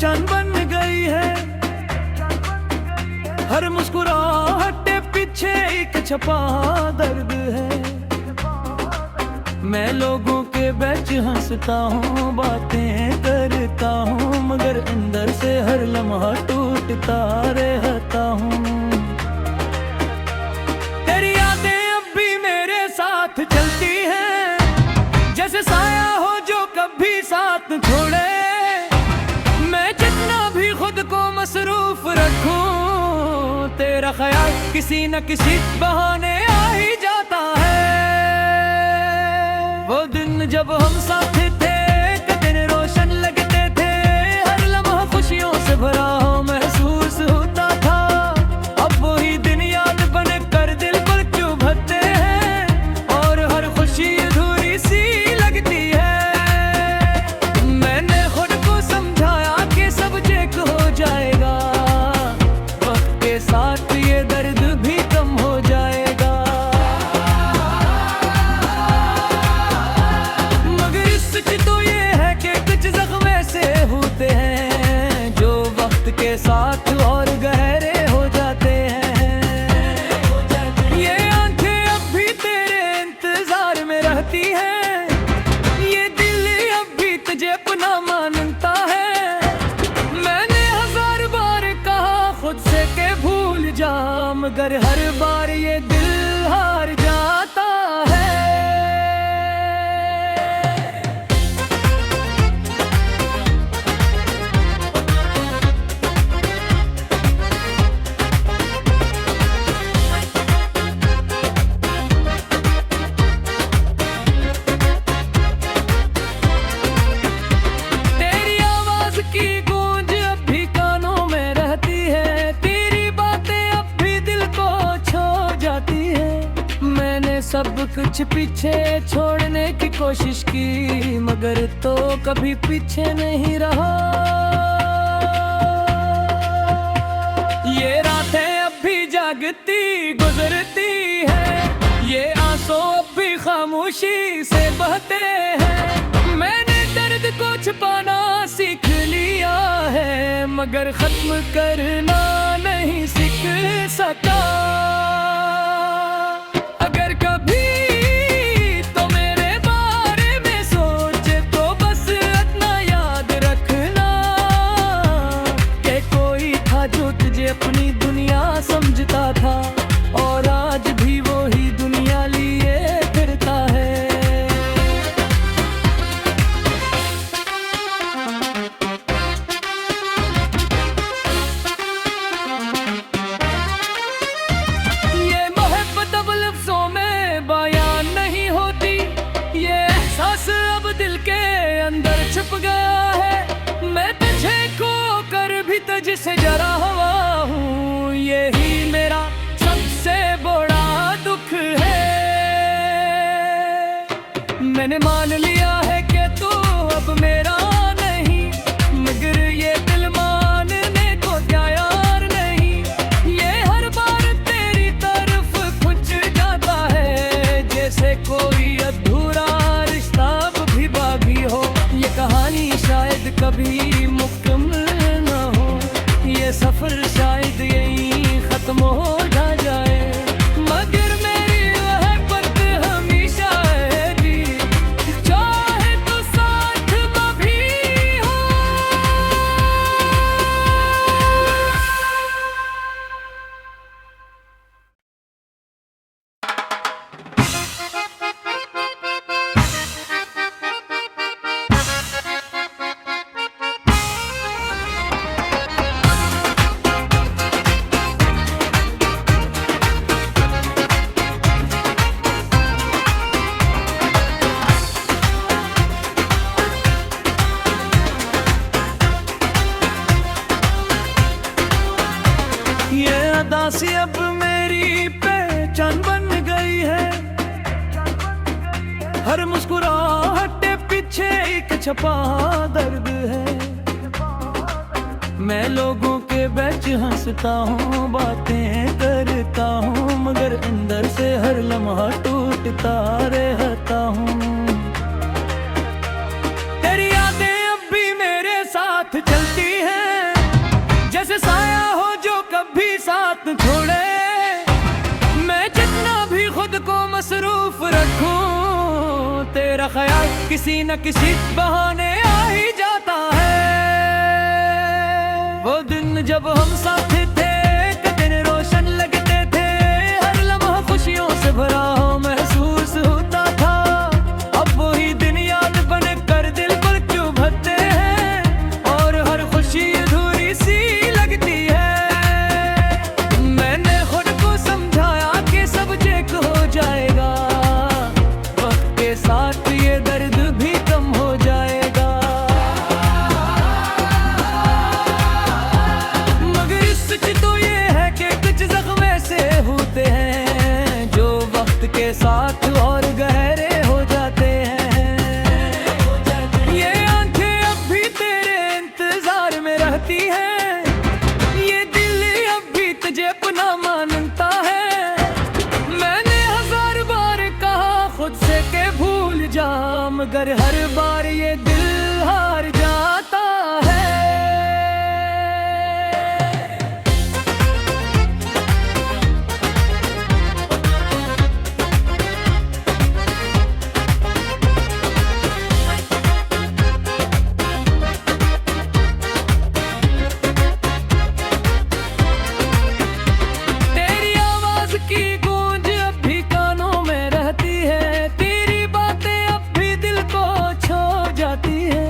पहचान बन गई है। हर मुस्कुराहट पीछे एक छपा दर्द है। मैं लोगों के बीच हंसता हूँ, बातें करता हूँ, मगर अंदर से हर लम्हा टूटता रहता हूँ। तेरी यादें अब भी मेरे साथ चलती हैं, जैसे साया हो जो कभी साथ न छोड़े। मैं जितना भी खुद को मसरूफ रखूं, तेरा ख्याल किसी न किसी बहाने आ ही जाता है। वो दिन जब हम साथ थे, एक दिन रोशन लगते थे, हर लम्हा खुशियों से भरा हो महसूस होता था। अब वही दिन याद बन कर दिल पर चुभते हैं, और हर खुशी अधूरी सी लगती है। मैंने खुद को समझाया कि सब चेक हो जाएगा, वक्त के साथ ये दर्द भी कम हो जाएगा। मगर सच तो ये है कि कुछ जख्म ऐसे होते हैं जो वक्त के साथ और गहरे हो जाते हैं। ये आंखें अब भी तेरे इंतजार में रहती हैं, ये दिल अब भी तुझे अपना मानता है। मैंने 1000 बार कहा खुद से के भूल जा, मगर हर बार ये दिल हार जाता है। तेरी आवाज की गूंज अब भी कानों में रहती है, तेरी बातें अब भी दिल को छू जाती है। मैंने सब कुछ पीछे छोड़ने की कोशिश की, मगर तो कभी पीछे नहीं रहा। ये रातें अब भी जागती गुजरती है, ये आंसू अब भी खामोशी से बहते हैं। मैंने दर्द को छुपाना सीख लिया है, मगर खत्म करना नहीं सीख सका। अगर कभी तो मेरे बारे में सोचे तो बस इतना याद रखना कि कोई था जो तुझे अपनी दुनिया समझता था, और आज भी वही दुनिया लिए फिरता है। ये मोहब्बत अब लफ्जों में बयान नहीं होती, ये एहसास अब दिल के अंदर छुप गया है। मैं तुझे खो कर भी तुझसे जरा हुआ हूँ, यही मेरा सबसे बड़ा दुख है। मैंने मान लिया है कि तू अब मेरा नहीं, मगर ये दिल मानने को तैयार नहीं। ये हर बार तेरी तरफ कुछ जाता है, जैसे कोई अधूरा रिश्ता अब भी बाकी हो। ये कहानी शायद कभी मुकम्मल न हो, ये सफर शायद यहीं खत्म हो जाए, मगर मेरी मोहब्बत हमेशा रहेगी, चाहे तो साथ कभी हो। ये अदासी अब मेरी पहचान बन गई है। हर मुस्कुराहट पीछे एक छपा दर्द है। मैं लोगों के बीच हंसता हूँ, बातें करता हूँ, मगर अंदर से हर लम्हा टूटता रहता हूँ। तेरी यादें अब भी मेरे साथ चलती हैं, जैसे साया हो जो कभी साथ न छोड़े। मैं जितना भी खुद को मसरूफ रखूं, तेरा ख्याल किसी न किसी बहाने आ ही जाता है। वो दिन जब हम साथ थे, दिन रोशन लगते थे, हर लम्हा खुशियों से भरा हो महसूस होता था। अब वही दिन याद बन कर दिल पर चुभते हैं, और हर खुशी अधूरी सी लगती है। मैंने खुद को समझाया कि सब चेक हो जाएगा, वक्त के साथ ये दर्द भी कम हो जाएगा। मगर सच तो ये है कि कुछ जख्म ऐसे होते हैं जो वक्त के साथ और गहरे हो जाते हैं। ये आंखें अब भी तेरे इंतजार में रहती हैं, ये दिल अब भी तुझे अपना मानता है। मैंने हजार बार कहा खुद से के भूल जा, मगर हर बार ये दिल हार जाता है। तेरी आवाज की गूंज अब भी कानों में रहती है, तेरी बातें अब भी दिल को छू जाती है।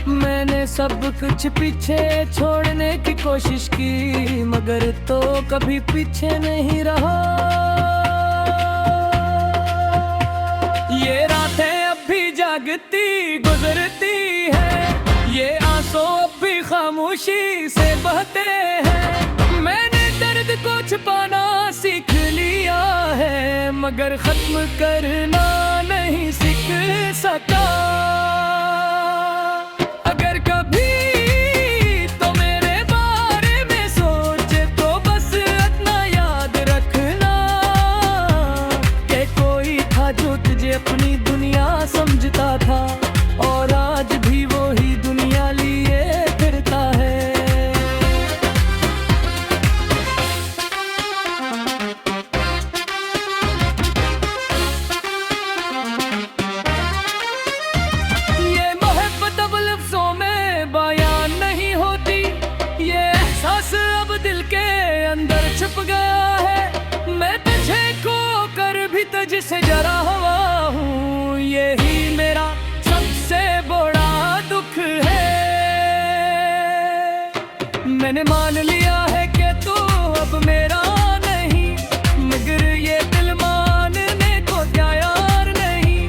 मैंने सब कुछ पीछे छोड़ने की कोशिश की, मगर तो कभी पीछे नहीं रहा। ये रातें अब भी जागती गुजरती है, ये आंसू अब भी खामोशी से बहते हैं। मैंने दर्द को छुपाना सीख लिया है, मगर खत्म करना नहीं सीख सका। अगर कभी तो मेरे बारे में सोचे तो बस इतना याद रखना कि कोई था जो तुझे अपनी दुनिया समझता था, और आज भी वो ही दुनिया लिए फिरता है। ये मोहब्बत अब लफ्जों में बयान नहीं होती, ये एहसास अब दिल के अंदर छुप गया है। मैं तुझे खो कर भी तुझसे जरा हुआ हूँ, यही मेरा सबसे बड़ा दुख है। मैंने मान लिया है कि तू अब मेरा नहीं, मगर ये दिल मानने को तैयार नहीं।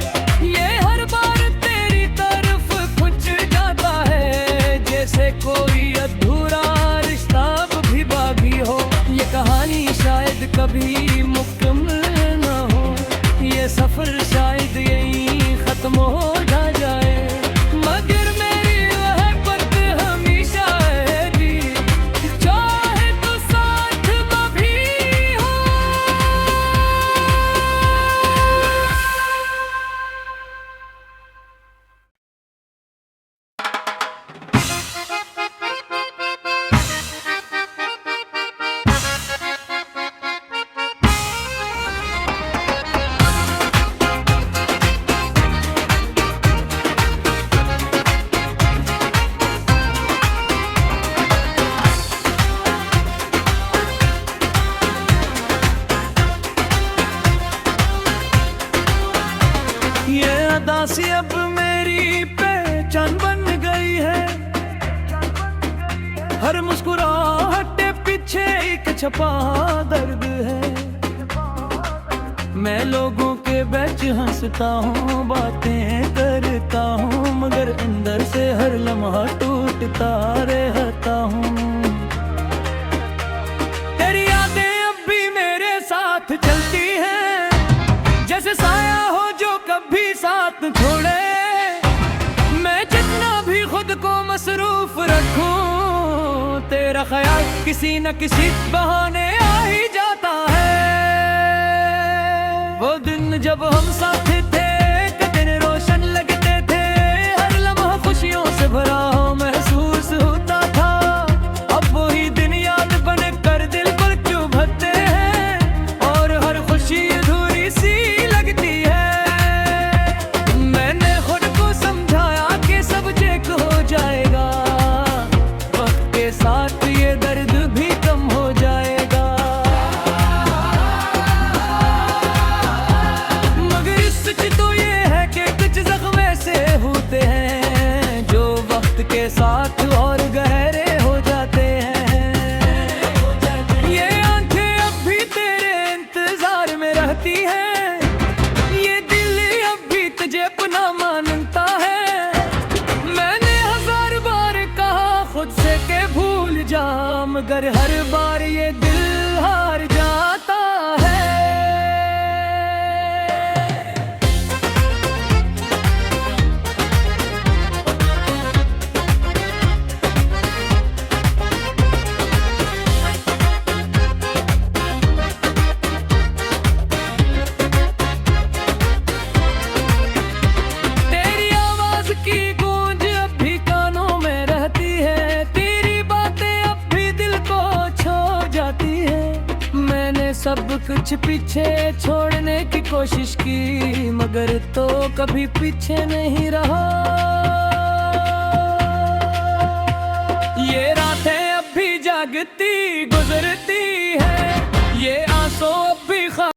ये हर बार तेरी तरफ कुछ जाता है, जैसे कोई अधूरा रिश्ता अब भी बाकी हो। ये कहानी शायद कभी मुकम्मल न हो, ये सफर शायद यहीं खत्म हो ना जाए। मगर मेरी मोहब्बत हमेशा है जी, चाहे तो साथ में भी हो। ये अदासी अब मेरी पहचान बन गई है, हर मुस्कुराहट पीछे एक छपा दर्द है। मैं लोगों के बीच हंसता हूँ, बातें करता हूँ, मगर अंदर से हर लम्हा टूटता रहता हूँ। तेरी यादें अब भी मेरे साथ चलती हैं, जैसे साया हो जो कभी साथ न छोड़े। मैं जितना भी खुद को मसरूफ रखूं, तेरा ख्याल किसी न किसी बहाने आ ही जाता है। वो दिन जब हम साथ थे, दिन रोशन लगते थे, खुशियों से भरा हो महसूस होता था। अब वही दिन मगर हर बार ये दिल हार जाता है। तेरी आवाज की गूंज अब भी कानों में रहती है, तेरी बातें अब भी दिल को छू जाती है। मैंने सब कुछ पीछे छोड़ने की कोशिश की, मगर तो कभी पीछे नहीं रहा। ये रातें अब भी जागती गुजरती